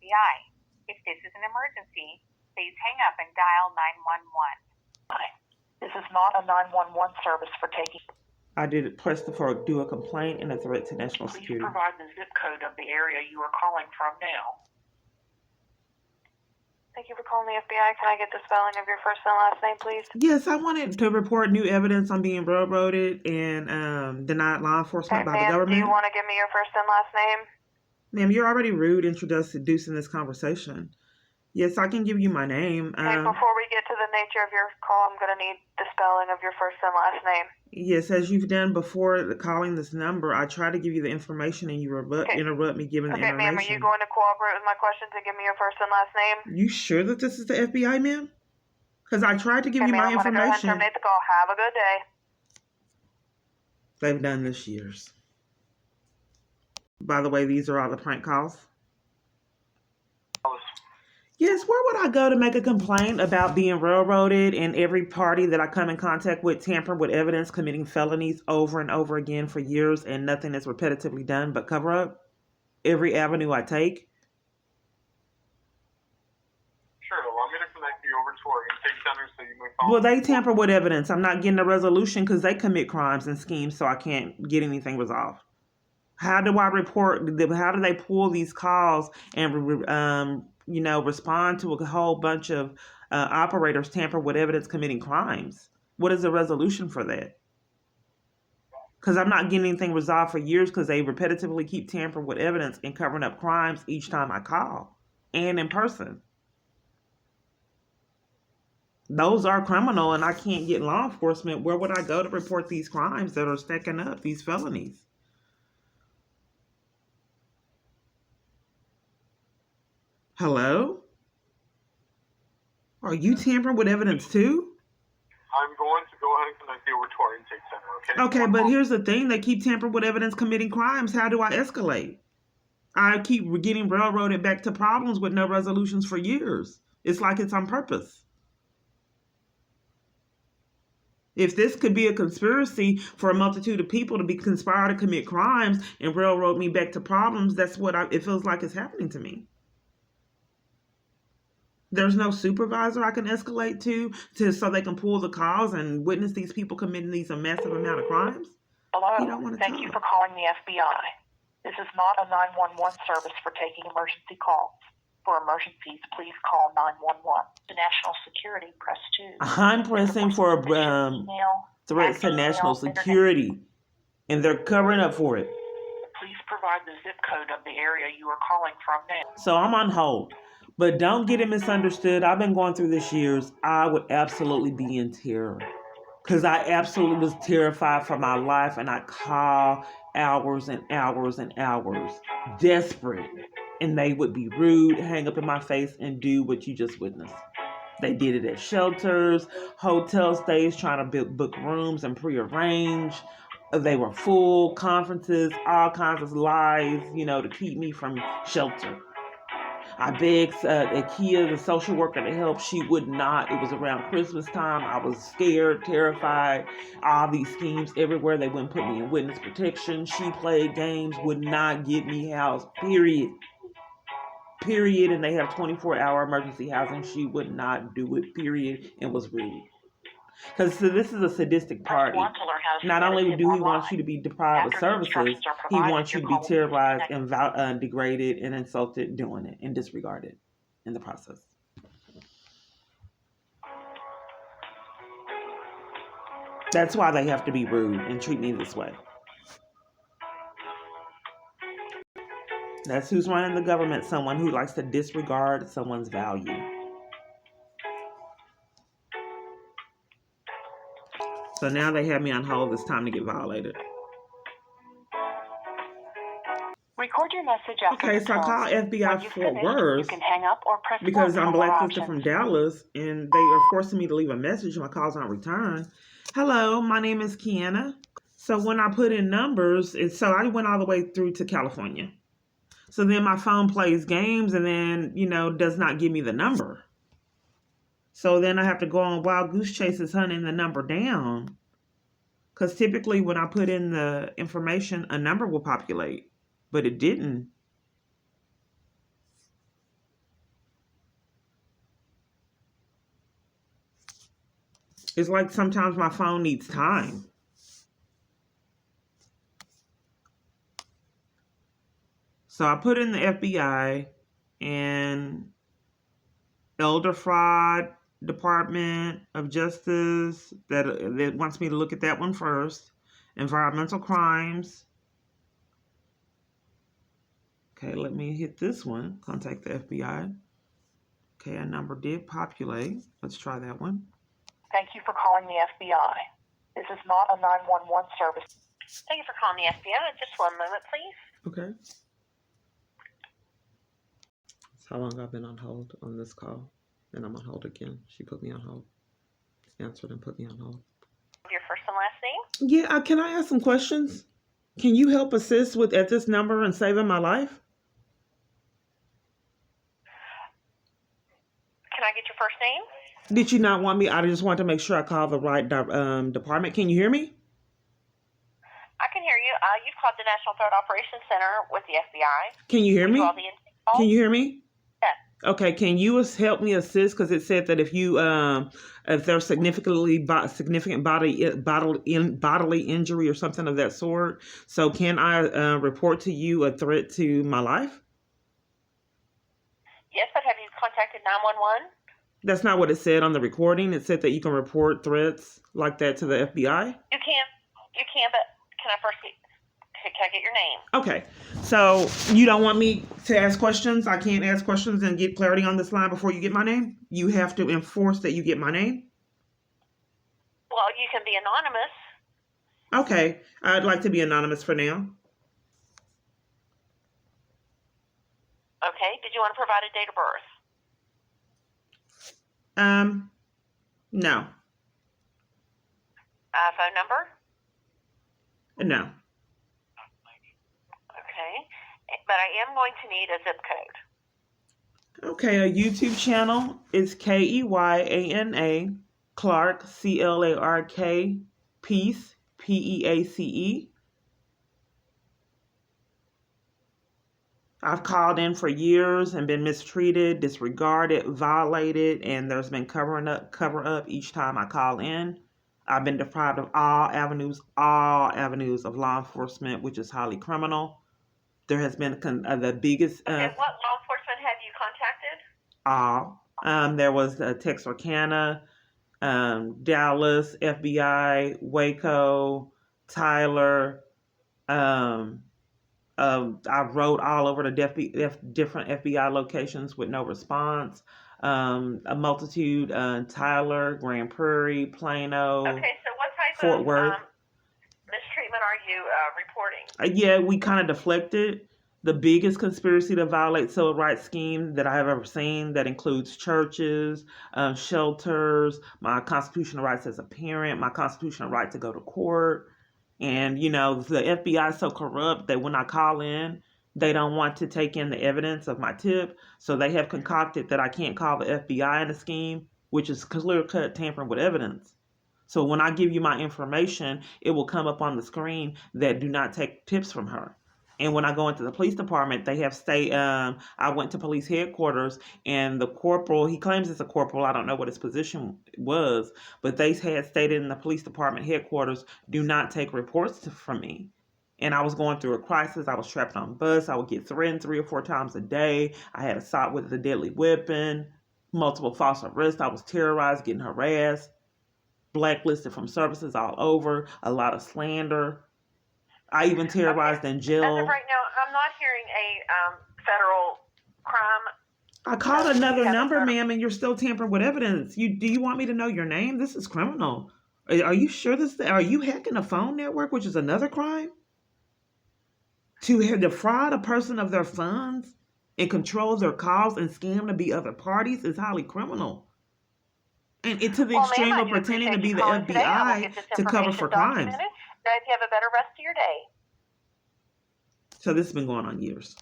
FBI. If this is an emergency, please hang up and dial 911. This is not a 911 service for taking. I did press for do a complaint and a threat to national Please security. provide the zip code of the area you are calling from now. Thank you for calling the FBI. Can I get the spelling of your first and last name, please? Yes, I wanted to report new evidence on being railroaded and denied law enforcement by the government. Do you want to give me your first and last name? Ma'am, you're already rude introducing this conversation. Yes, I can give you my name. Okay, before we get to the nature of your call, I'm going to need the spelling of your first and last name. Yes, as you've done before calling this number, I try to give you the information and you interrupt me giving the information. Okay, ma'am, are you going to cooperate with my questions and give me your first and last name? You sure that this is the FBI, ma'am? Because I tried to give you my information. I'm going to go ahead and terminate the call. Have a good day. They've done this years. By the way, these are all the prank calls. Yes, where would I go to make a complaint about being railroaded and every party that I come in contact with tamper with evidence, committing felonies over and over again for years and nothing is repetitively done but cover up every avenue I take? Sure, allow me to connect you over to our intake center so you may follow. Well, they tamper with evidence. I'm not getting a resolution because they commit crimes and schemes so I can't get anything resolved. How do I report? How do they pull these calls and respond to a whole bunch of operators tamper with evidence committing crimes? What is the resolution for that? Because I'm not getting anything resolved for years because they repetitively keep tampering with evidence and covering up crimes each time I call and in person. Those are criminal and I can't get law enforcement. Where would I go to report these crimes that are stacking up, these felonies? Hello? Are you tampering with evidence too? I'm going to go ahead and connect you over to our intake center, okay? Okay, but here's the thing. They keep tampering with evidence committing crimes. How do I escalate? I keep getting railroaded back to problems with no resolutions for years. It's like it's on purpose. If this could be a conspiracy for a multitude of people to be conspired to commit crimes and railroad me back to problems, that's what it feels like is happening to me. There's no supervisor I can escalate to so they can pull the calls and witness these people committing these a massive amount of crimes? Hello, You don't want to thank you for calling the FBI. This is not a 911 service for taking emergency calls. For emergencies, please call 911. To national security, press 2. I'm pressing for threats to national security, and they're covering up for it. Please provide the zip code of the area you are calling from now. So I'm on hold. But don't get it misunderstood. I've been going through this years. I would absolutely be in terror. Because I absolutely was terrified for my life. And I call hours and hours and hours. Desperate. And they would be rude, hang up in my face, and do what you just witnessed. They did it at shelters, hotel stays, trying to book rooms and prearrange. They were full, conferences, all kinds of lies, to keep me from shelter. I begged Akia, the social worker, to help. She would not. It was around Christmas time. I was scared, terrified. All these schemes everywhere. They wouldn't put me in witness protection. She played games, would not get me housed, period. And they have 24-hour emergency housing. She would not do it, period, and was rude. Because this is a sadistic party. Not only do he want you to be deprived of services, he wants you to be terrorized and degraded and insulted doing it and disregarded in the process. That's why they have to be rude and treat me this way. That's who's running the government, someone who likes to disregard someone's value. So now they have me on hold. It's time to get violated. Record your message after Okay, the so I tone. call FBI When Fort you Worth can hang up or press because 1 I'm for more blacklisted options. from Dallas and they are forcing me to leave a message and my calls aren't returned. Hello, my name is Kiana. So when I put in numbers, so I went all the way through to California. So then my phone plays games and then, does not give me the number. So then I have to go on Wild Goose Chases hunting the number down. Because typically when I put in the information, a number will populate. But it didn't. It's like sometimes my phone needs time. So I put in the FBI and Elder Fraud Department of Justice that wants me to look at that one first. Environmental crimes. Okay, let me hit this one. Contact the FBI. Okay, a number did populate. Let's try that one. Thank you for calling the FBI. This is not a 911 service. Thank you for calling the FBI. Just one moment, please. Okay. That's how long I've been on hold on this call. And I'm on hold again. She put me on hold. Answered and put me on hold. Your first and last name? Yeah, can I ask some questions? Can you help assist with at this number and saving my life? Can I get your first name? Did you not want me? I just want to make sure I call the right department. Can you hear me? I can hear you. You've called the National Threat Operations Center with the FBI. Can you hear me? Can you hear me? Yes. Okay. Can you help me assist? Because it said that if you if there's significant bodily injury or something of that sort. So can I report to you a threat to my life? Yes, but have you contacted 911? That's not what it said on the recording. It said that you can report threats like that to the FBI. You can, but can I get your name? Okay. So you don't want me to ask questions? I can't ask questions and get clarity on this line before you get my name? You have to enforce that you get my name? Well, you can be anonymous. Okay. I'd like to be anonymous for now. Okay. Did you want to provide a date of birth? No. Phone number? No. Okay. But I am going to need a zip code. Okay, a YouTube channel is Keyana Clark, Clark, Peace, Peace. I've called in for years and been mistreated, disregarded, violated, and there's been cover up each time I call in. I've been deprived of all avenues of law enforcement, which is highly criminal. There has been the biggest. Okay, what law enforcement have you contacted? There was Texarkana, Dallas, FBI, Waco, Tyler. I wrote all over the different FBI locations with no response. A multitude, Tyler, Grand Prairie, Plano, Okay, so what type Fort of Worth. mistreatment are you reporting? Yeah, we kind of deflected. The biggest conspiracy to violate civil rights scheme that I have ever seen that includes churches, shelters, my constitutional rights as a parent, my constitutional right to go to court. And, the FBI is so corrupt that when I call in, they don't want to take in the evidence of my tip. So they have concocted that I can't call the FBI in a scheme, which is clear-cut tampering with evidence. So when I give you my information, it will come up on the screen that do not take tips from her. And when I go into the police department, they have I went to police headquarters and the corporal, he claims it's a corporal. I don't know what his position was, but they had stated in the police department headquarters, do not take reports from me. And I was going through a crisis. I was trapped on a bus. I would get threatened 3 or 4 times a day. I had assault with a deadly weapon, multiple false arrests. I was terrorized, getting harassed, blacklisted from services all over, a lot of slander. I even terrorized in jail. As of right now, I'm not hearing a federal crime. I called another number, ma'am, and you're still tampering with evidence. Do you want me to know your name? This is criminal. Are you sure are you hacking a phone network, which is another crime? To defraud a person of their funds and control their calls and scam to be other parties is highly criminal. And to the extreme of pretending to be the FBI to cover for crimes. Now, if you have a better rest of your day. So this has been going on years.